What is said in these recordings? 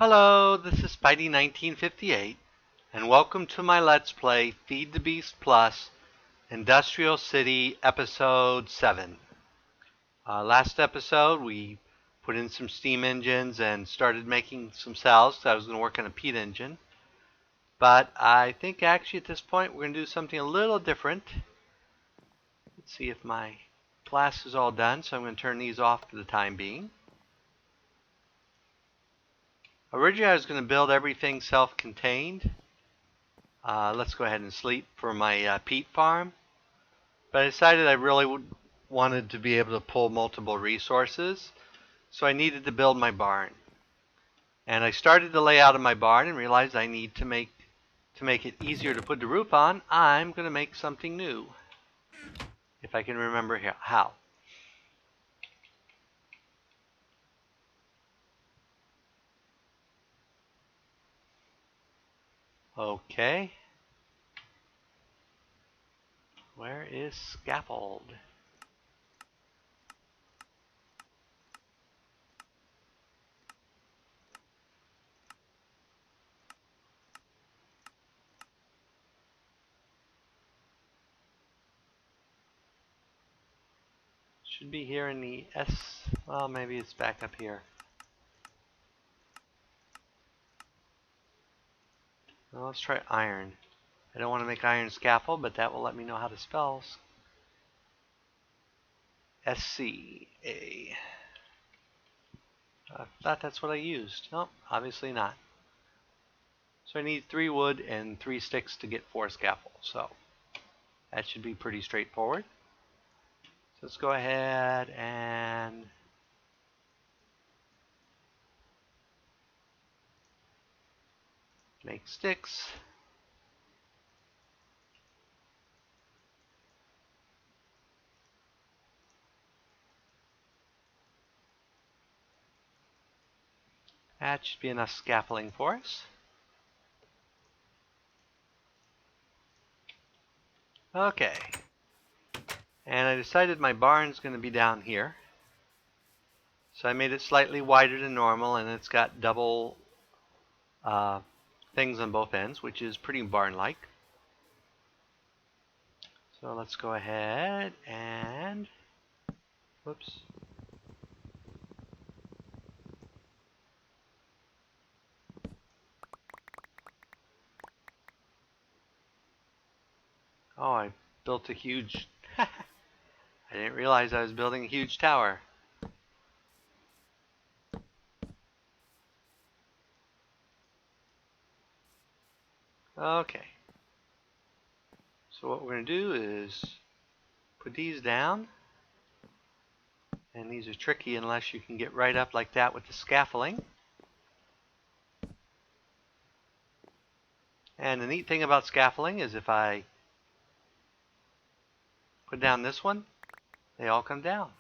Hello, this is Spidey1958, and welcome to my Let's Play Feed the Beast Plus Industrial City Episode 7. Last episode, we put in some steam engines and started making some cells, because I was going to work on a peat engine. But I think actually at this point, we're going to do something a little different. Let's see if my glass is all done, so I'm going to turn these off for the time being. Originally, I was going to build everything self-contained. Let's go ahead and sleep for my peat farm. But I decided I really wanted to be able to pull multiple resources, so I needed to build my barn. And I started the layout of my barn and realized I need to make it easier to put the roof on. I'm going to make something new, if I can remember how. Okay. Where is scaffold? Should be here in the S. Well, maybe it's back up here. Well, let's try iron. I don't want to make iron scaffold, but that will let me know how to spell SCA. I thought that's what I used. Nope, obviously not. So I need 3 wood and 3 sticks to get 4 scaffolds. So that should be pretty straightforward. So let's go ahead and make sticks. That should be enough scaffolding for us. Okay. And I decided my barn's going to be down here. So I made it slightly wider than normal, and it's got double things on both ends, which is pretty barn-like. So let's go ahead and, whoops. Oh, I built a huge, I didn't realize I was building a huge tower. Okay. So what we're going to do is put these down. And these are tricky unless you can get right up like that with the scaffolding. And the neat thing about scaffolding is if I put down this one, they all come down.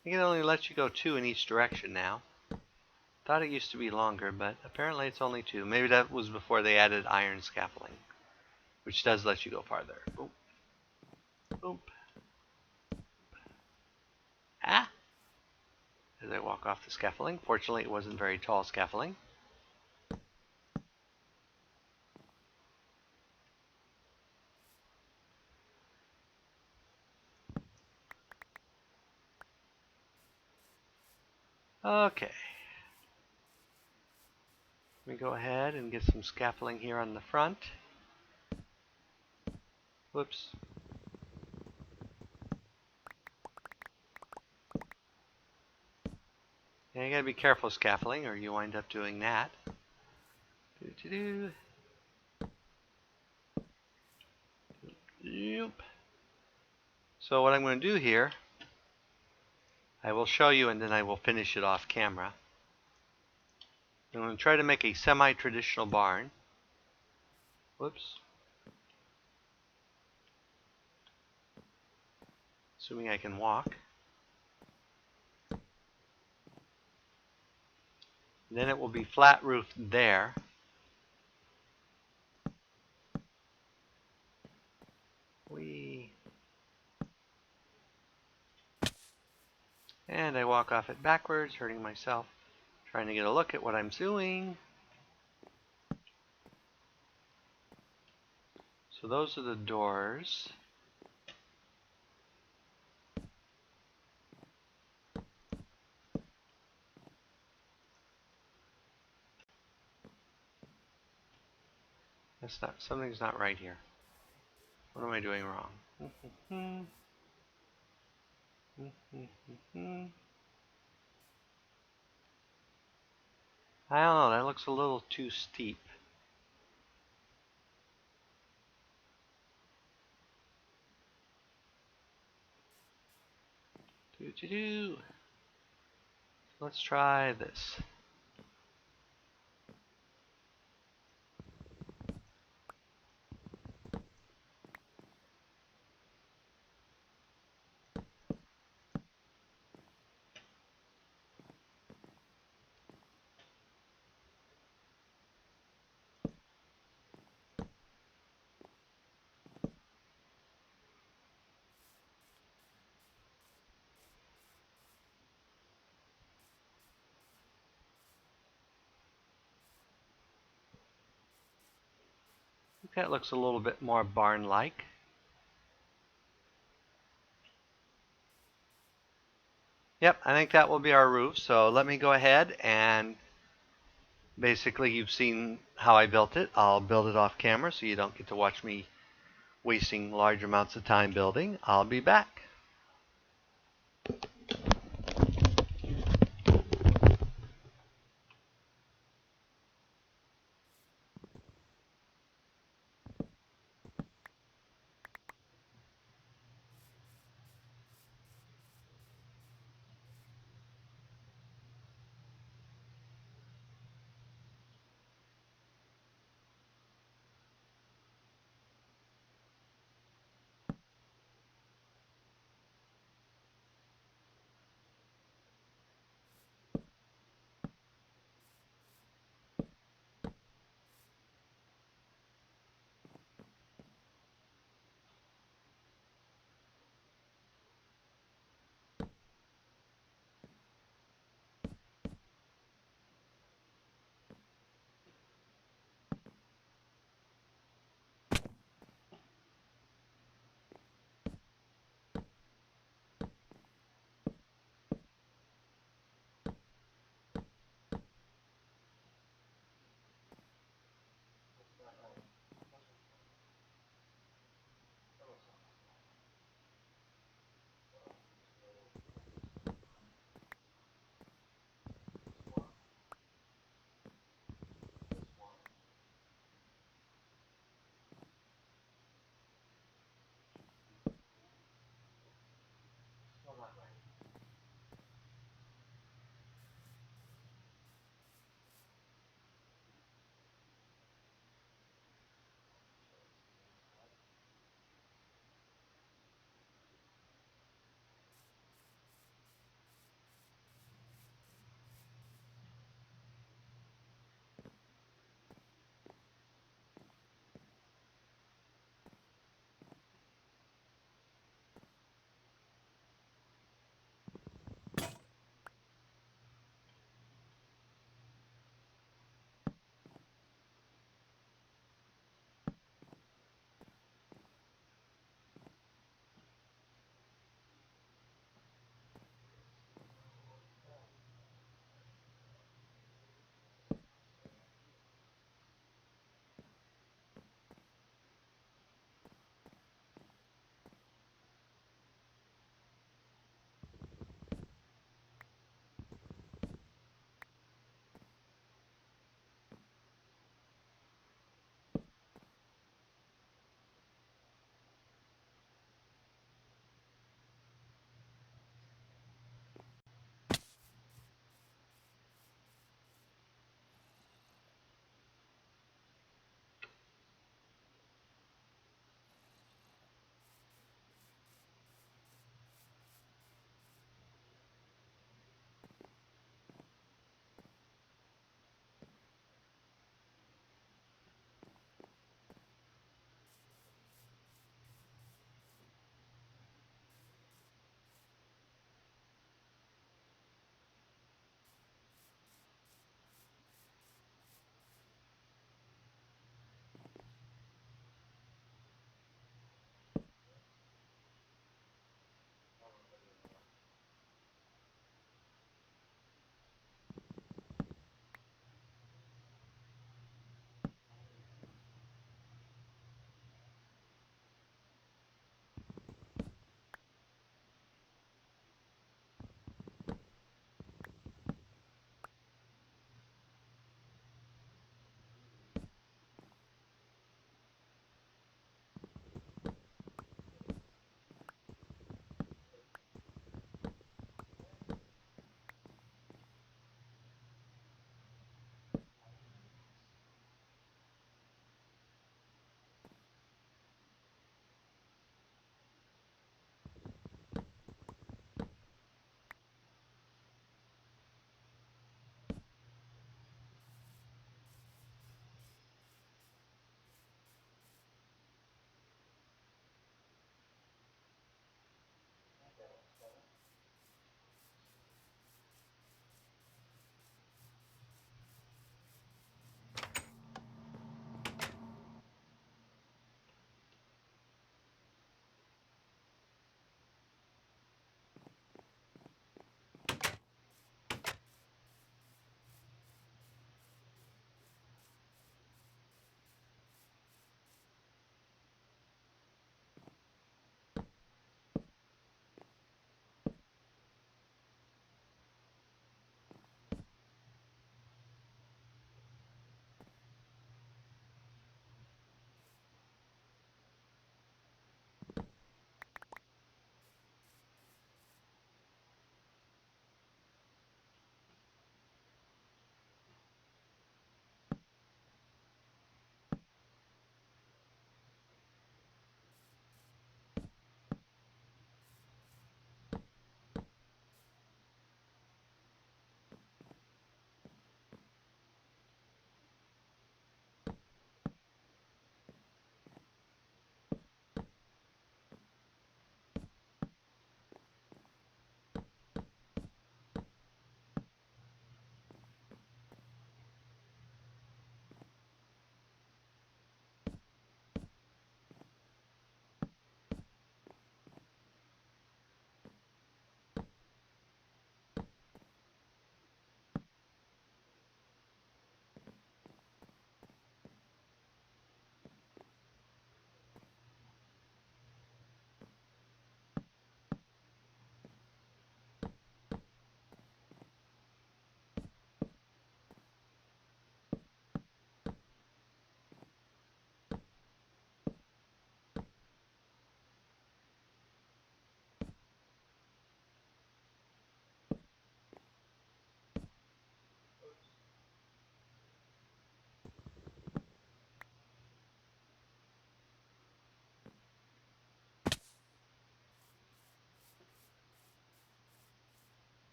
I think it only lets you go 2 in each direction now. Thought it used to be longer, but apparently it's only 2. Maybe that was before they added iron scaffolding, which does let you go farther. Boop. Boop. Ah! As I walk off the scaffolding. Fortunately, it wasn't very tall scaffolding. Okay. Let me go ahead and get some scaffolding here on the front. Whoops. Yeah, you gotta be careful scaffolding or you wind up doing that. Yep. So what I'm going to do here, I will show you and then I will finish it off camera. I'm going to try to make a semi-traditional barn. Whoops. Assuming I can walk. Then it will be flat roofed there. Whee. I walk off it backwards, hurting myself, trying to get a look at what I'm doing. So those are the doors. That's not, something's not right here. What am I doing wrong? I don't know, that looks a little too steep. Let's try this. That looks a little bit more barn-like. Yep, I think that will be our roof. So let me go ahead and basically you've seen how I built it. I'll build it off camera so you don't get to watch me wasting large amounts of time building. I'll be back.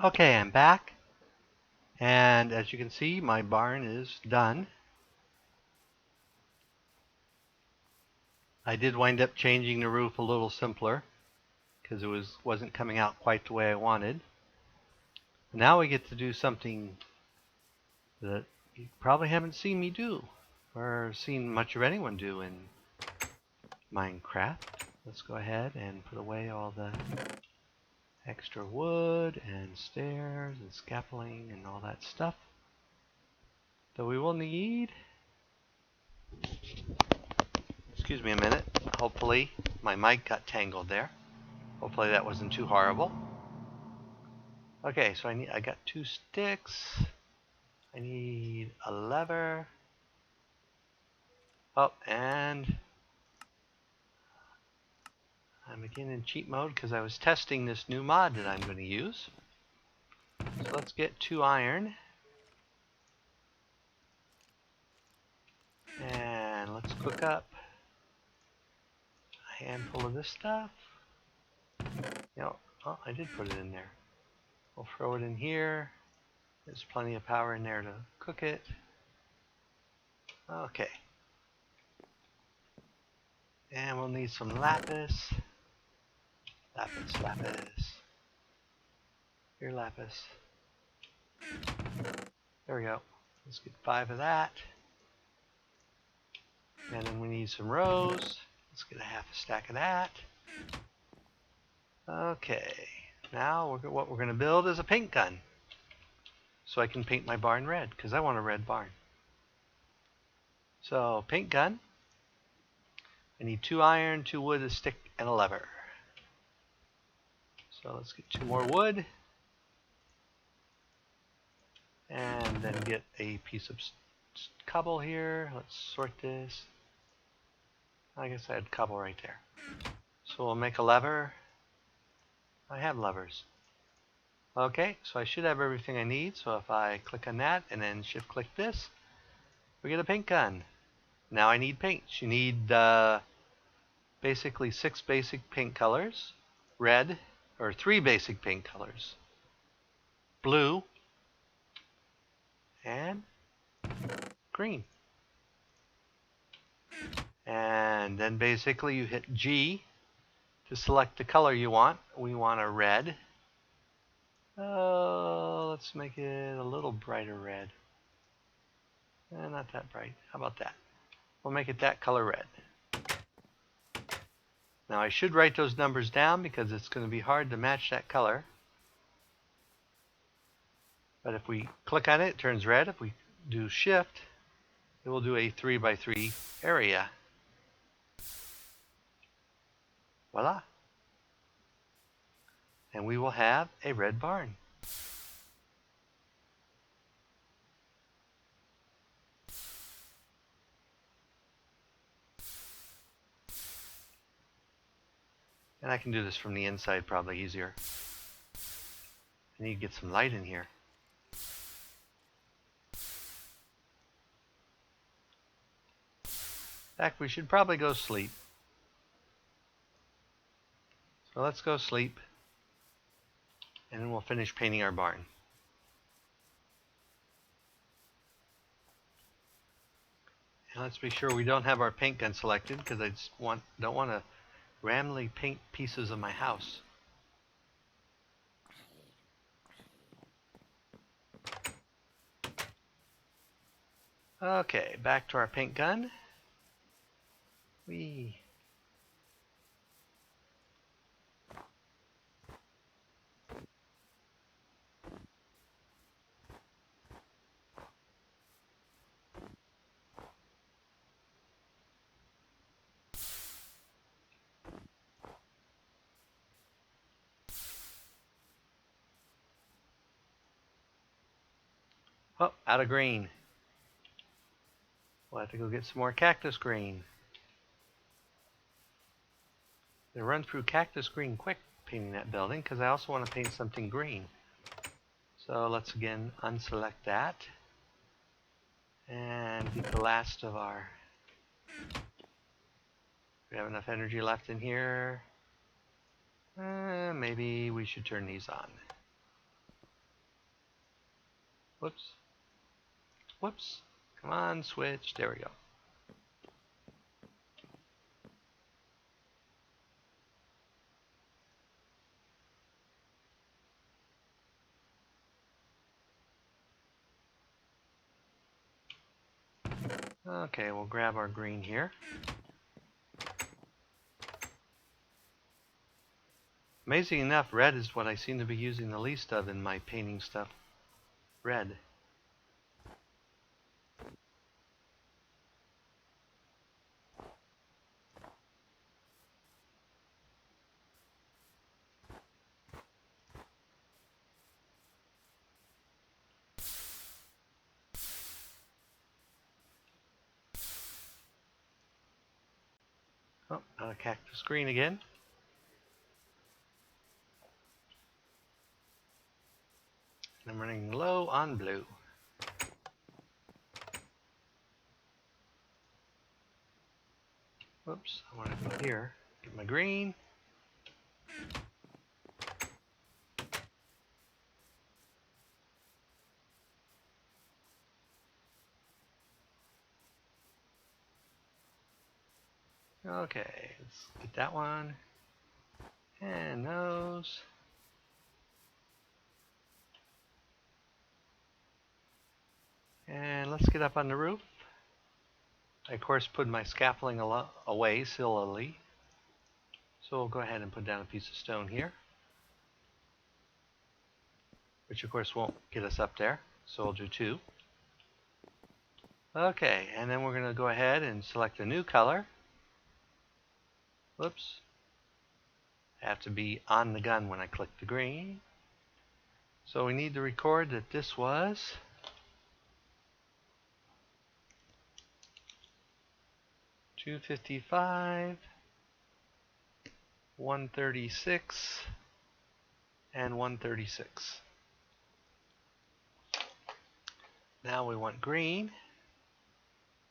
Okay, I'm back, and as you can see, my barn is done. I did wind up changing the roof a little simpler because it wasn't coming out quite the way I wanted. Now we get to do something that you probably haven't seen me do or seen much of anyone do in Minecraft. Let's go ahead and put away all the extra wood and stairs and scaffolding and all that stuff that we will need. Excuse me a minute. Hopefully my mic got tangled there. Hopefully that wasn't too horrible. Okay, so I got 2 sticks. I need a lever. Oh, and I'm again in cheat mode because I was testing this new mod that I'm going to use. So let's get 2 iron. And let's cook up a handful of this stuff. Oh, I did put it in there. We'll throw it in here. There's plenty of power in there to cook it. Okay. And we'll need some lapis. Lapis. Here, lapis. There we go. Let's get 5 of that. And then we need some rows. Let's get a half a stack of that. Okay. Now what we're going to build is a paint gun. So I can paint my barn red, because I want a red barn. So, paint gun. I need 2 iron, 2 wood, a stick, and a lever. So let's get 2 more wood. And then get a piece of cobble here. Let's sort this. I guess I had cobble right there. So we'll make a lever. I have levers. Okay, so I should have everything I need. So if I click on that and then shift click this, we get a paint gun. Now I need paints. You need basically 6 basic paint colors. Red, or 3 basic paint colors. Blue, and green. And then basically you hit G to select the color you want. We want a red. Let's make it a little brighter red. Not that bright. How about that? We'll make it that color red. Now I should write those numbers down because it's going to be hard to match that color. But if we click on it, it turns red. If we do shift, it will do a 3x3 area. Voila. And we will have a red barn. And I can do this from the inside probably easier. I need to get some light in here. In fact, we should probably go sleep. So let's go sleep. And then we'll finish painting our barn. And let's be sure we don't have our paint gun selected because I just don't want to randomly paint pieces of my house. Okay, back to our paint gun. Oh, out of green. We'll have to go get some more cactus green. They run through cactus green quick painting that building because I also want to paint something green. So let's again unselect that and get the last of our. We have enough energy left in here. Maybe we should turn these on. Whoops. Whoops. Come on, switch. There we go. Okay, we'll grab our green here. Amazing enough, red is what I seem to be using the least of in my painting stuff. Red. Oh, not a cactus green again. I'm running low on blue. Whoops, I want to go here. Get my green. Okay, let's get that one. And those. And let's get up on the roof. I, of course, put my scaffolding away sillily. So we'll go ahead and put down a piece of stone here. Which, of course, won't get us up there. So we'll do 2. Okay, and then we're going to go ahead and select a new color. Whoops. I have to be on the gun when I click the green. So we need to record that this was 255, 136, and 136. Now we want green,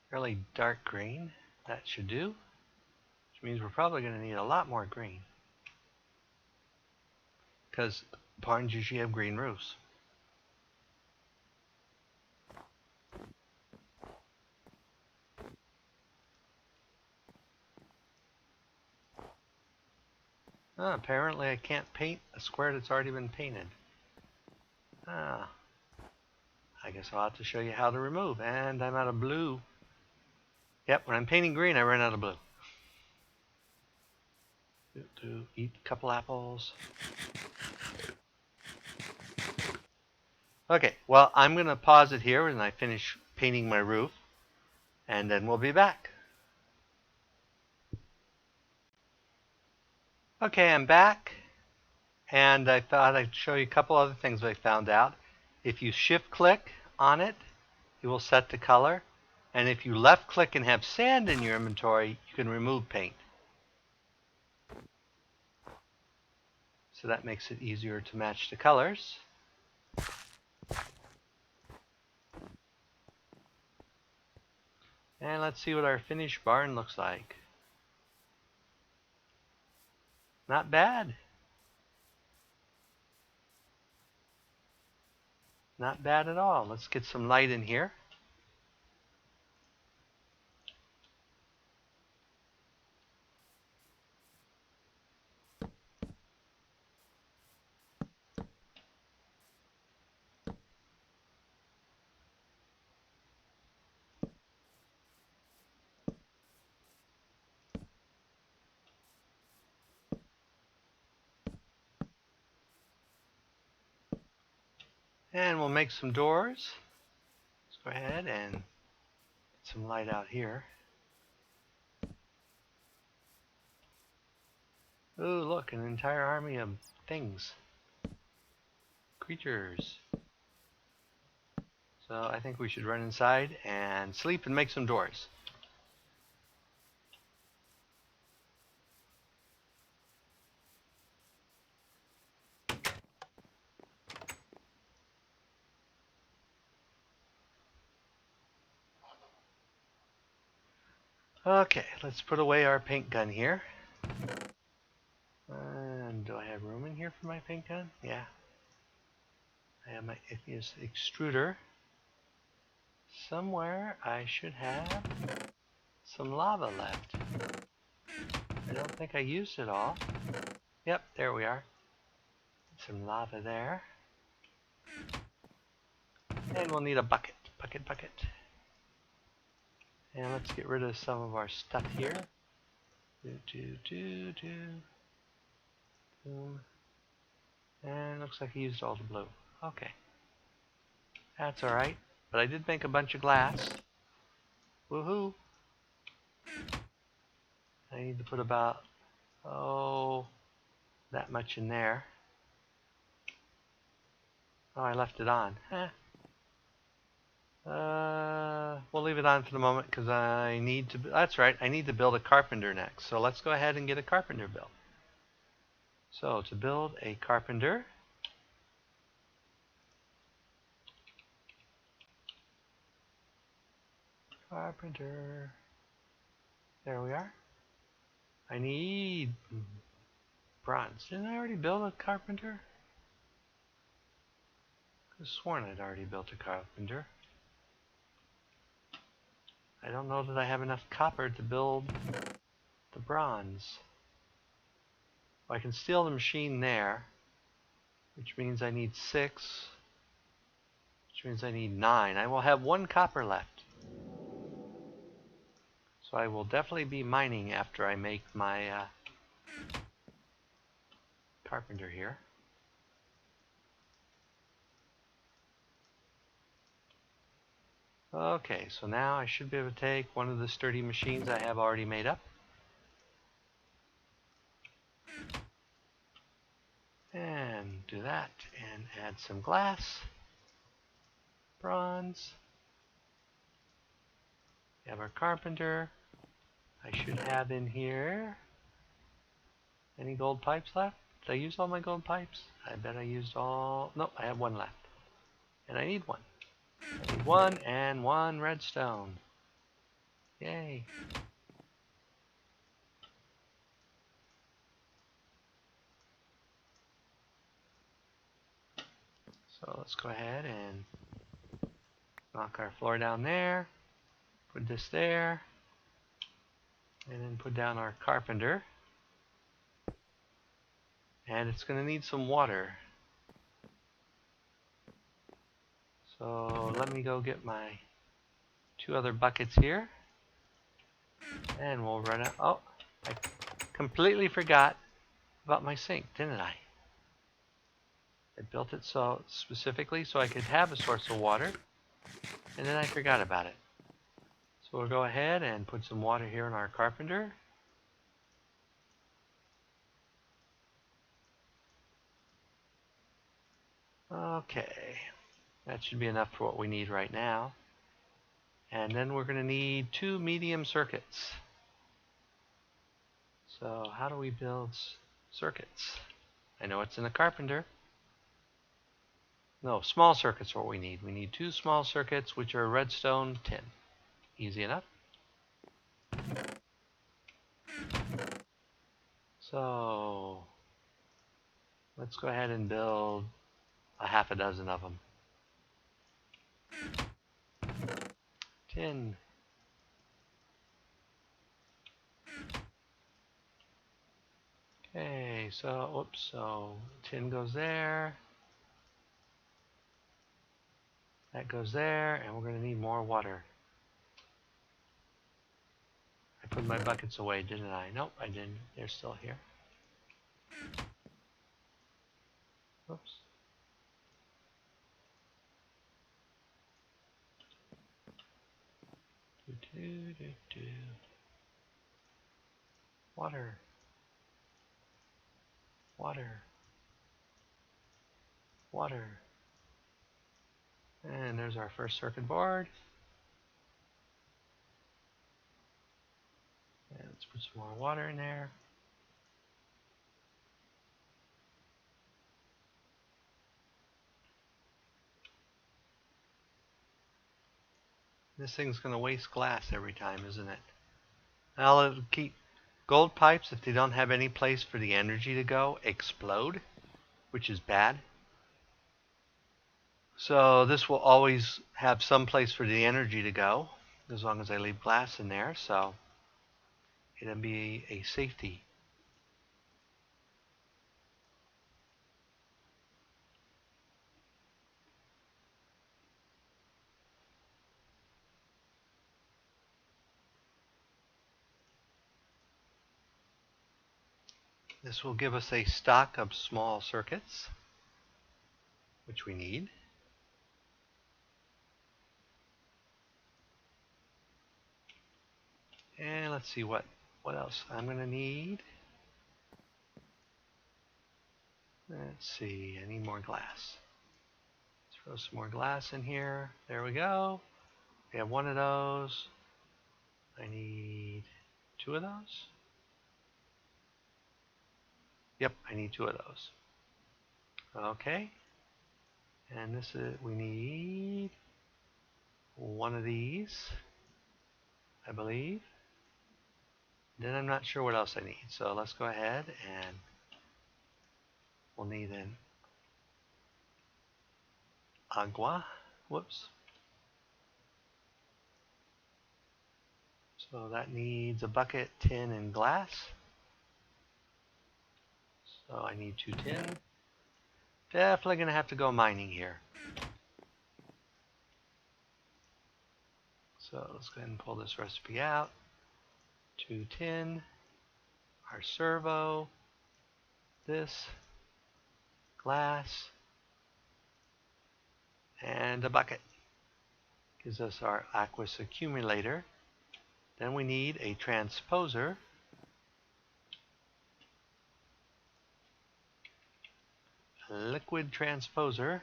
fairly dark green. That should do, which means we're probably going to need a lot more green, because barns usually have green roofs. Apparently I can't paint a square that's already been painted. I guess I'll have to show you how to remove. And I'm out of blue. Yep, when I'm painting green, I run out of blue. Eat a couple apples. Okay, well, I'm going to pause it here when I finish painting my roof, and then we'll be back. Okay, I'm back, and I thought I'd show you a couple other things I found out. If you shift-click on it, it will set the color, and if you left-click and have sand in your inventory, you can remove paint. So that makes it easier to match the colors. And let's see what our finished barn looks like. Not bad. Not bad at all. Let's get some light in here. And we'll make some doors. Let's go ahead and get some light out here. Ooh, look, an entire army of things. Creatures. So I think we should run inside and sleep and make some doors. Okay, let's put away our paint gun here. And do I have room in here for my paint gun? Yeah. I have my igneous extruder. Somewhere I should have some lava left. I don't think I used it all. Yep, there we are. Some lava there. And we'll need a bucket. Bucket. And let's get rid of some of our stuff here. Boom. And looks like I used all the blue. Okay. That's alright. But I did make a bunch of glass. Woohoo! I need to put about, that much in there. Oh, I left it on. We'll leave it on for the moment because I need to, that's right, I need to build a carpenter next. So let's go ahead and get a carpenter built. So to build a carpenter, there we are. I need bronze. Didn't I already build a carpenter? I could have sworn I'd already built a carpenter. I don't know that I have enough copper to build the bronze. Well, I can steal the machine there, which means I need 6, which means I need 9. I will have 1 copper left. So I will definitely be mining after I make my carpenter here. Okay, so now I should be able to take one of the sturdy machines I have already made up. And do that, and add some glass, bronze. We have our carpenter. I should have in here, any gold pipes left? Did I use all my gold pipes? I bet I used all, nope, I have 1 left. And I need 1. I need 1 and 1 redstone. Yay. So let's go ahead and knock our floor down there. Put this there. And then put down our carpenter. And it's going to need some water. So let me go get my 2 other buckets here. And we'll run out. Oh, I completely forgot about my sink, didn't I? I built it so specifically so I could have a source of water. And then I forgot about it. So we'll go ahead and put some water here in our carpenter. Okay, that should be enough for what we need right now. And then we're going to need 2 medium circuits. So how do we build circuits? I know it's in a carpenter. No, small circuits are what we need. We need 2 small circuits, which are redstone tin. Easy enough. So let's go ahead and build a half a dozen of them. Tin. Okay, so, oops, so tin goes there. That goes there, and we're going to need more water. I put my buckets away, didn't I? Nope, I didn't. They're still here. Oops. Water. Water. Water. And there's our first circuit board. And let's put some more water in there. This thing's going to waste glass every time, isn't it? Now it'll keep gold pipes, if they don't have any place for the energy to go, explode, which is bad. So this will always have some place for the energy to go, as long as I leave glass in there, so it'll be a safety. This will give us a stock of small circuits, which we need. And let's see what else I'm going to need. Let's see, I need more glass. Let's throw some more glass in here. There we go. We have one of those. I need two of those. Yep, I need two of those. Okay. And this is, we need one of these, I believe. Then I'm not sure what else I need. So let's go ahead and we'll need an agua. Whoops. So that needs a bucket, tin, and glass. So I need 2 tin. Definitely going to have to go mining here. So let's go ahead and pull this recipe out. 2 tin, our servo, this, glass, and a bucket. Gives us our aqueous accumulator. Then we need a transposer. A liquid transposer,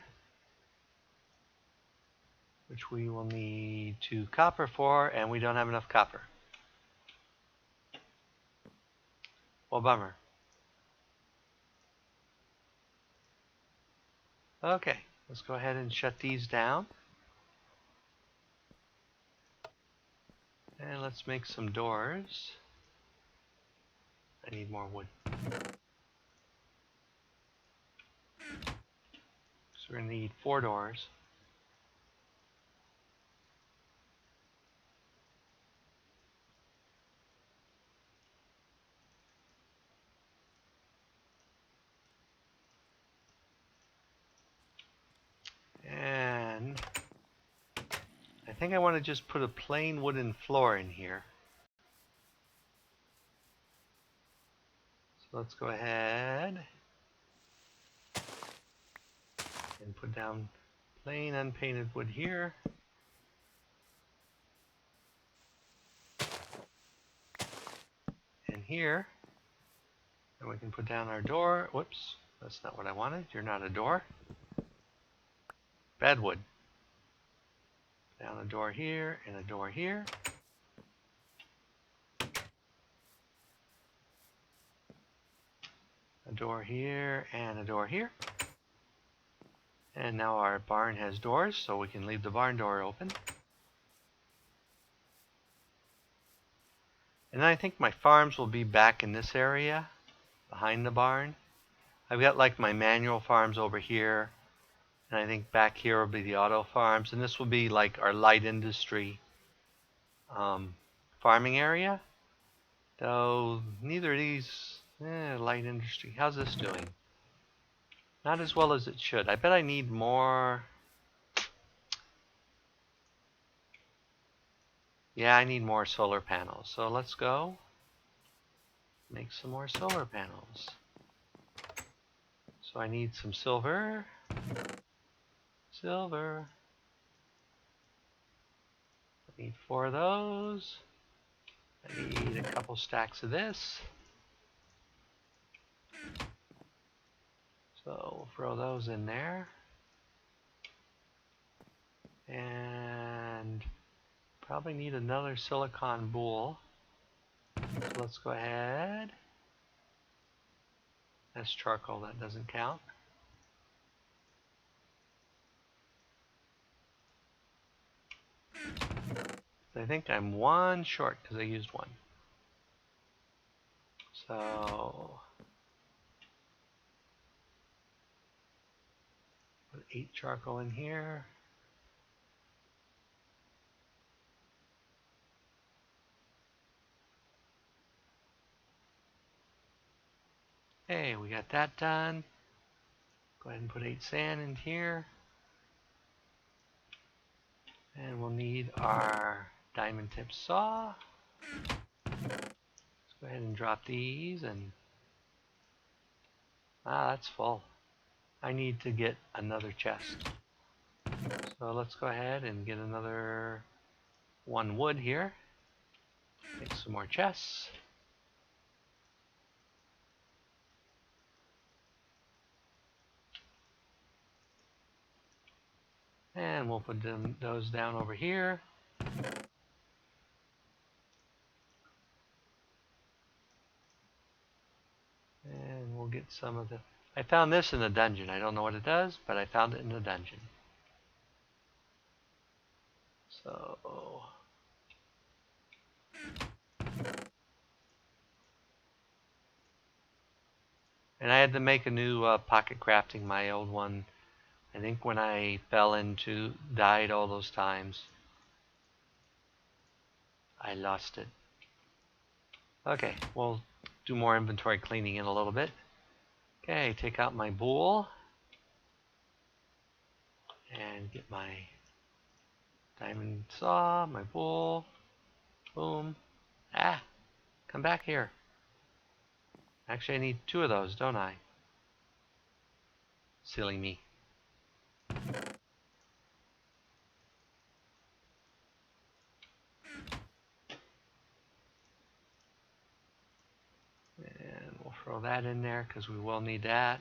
which we will need 2 copper for, and we don't have enough copper. Well, bummer. Okay, let's go ahead and shut these down. And let's make some doors. I need more wood. So we're going to need 4 doors. And I think I want to just put a plain wooden floor in here. So let's go ahead and put down plain unpainted wood here. And here. And we can put down our door. Whoops, that's not what I wanted. You're not a door. Bad wood. Down a door here and a door here. A door here and a door here. And now our barn has doors, so we can leave the barn door open. And I think my farms will be back in this area, behind the barn. I've got like my manual farms over here, and I think back here will be the auto farms, and this will be like our light industry farming area. Though neither of these, light industry. How's this doing? Not as well as it should. I bet I need more. Yeah, I need more solar panels. So let's go make some more solar panels. So I need some silver. Silver. I need 4 of those. I need a couple stacks of this. So we'll throw those in there. And probably need another silicon bowl. So let's go ahead. That's charcoal, that doesn't count. I think I'm 1 short because I used 1. So Put 8 charcoal in here. Okay, we got that done. Go ahead and put 8 sand in here. And we'll need our diamond tip saw. Let's go ahead and drop these and that's full. I need to get another chest. So let's go ahead and get another 1 wood here. Make some more chests. And we'll put those down over here. And we'll get some of the... I found this in the dungeon. I don't know what it does, but I found it in the dungeon. So... And I had to make a new pocket crafting. My old one, I think when I died all those times, I lost it. Okay, we'll do more inventory cleaning in a little bit. Okay, take out my bowl and get my diamond saw, my bowl. Boom. Ah, come back here. Actually, I need 2 of those, don't I? Silly me. And we'll throw that in there because we will need that.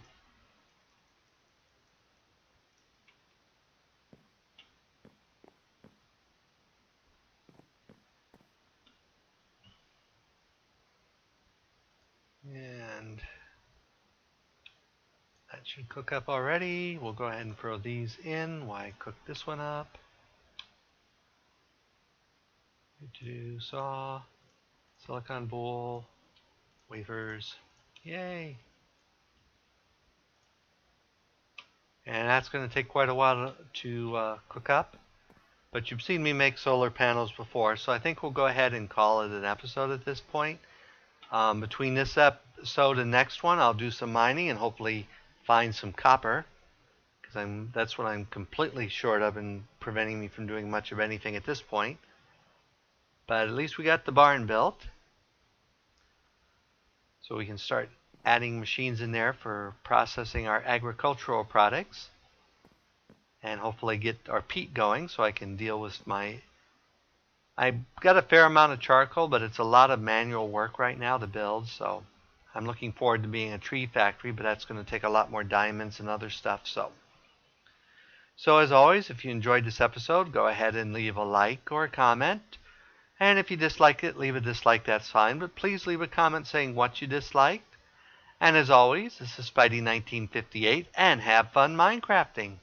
And that should cook up already. We'll go ahead and throw these in while I cook this one up. Do saw, silicon bowl, wafers. Yay! And that's going to take quite a while to cook up. But you've seen me make solar panels before, so I think we'll go ahead and call it an episode at this point. Between this episode and next one, I'll do some mining and hopefully find some copper, because that's what I'm completely short of and preventing me from doing much of anything at this point. But at least we got the barn built, so we can start adding machines in there for processing our agricultural products and hopefully get our peat going so I can deal with my... I've got a fair amount of charcoal, but it's a lot of manual work right now to build, so I'm looking forward to being a tree factory, but that's going to take a lot more diamonds and other stuff. So as always, if you enjoyed this episode, go ahead and leave a like or a comment. And if you dislike it, leave a dislike, that's fine. But please leave a comment saying what you disliked. And as always, this is Spidey1958, and have fun Minecrafting.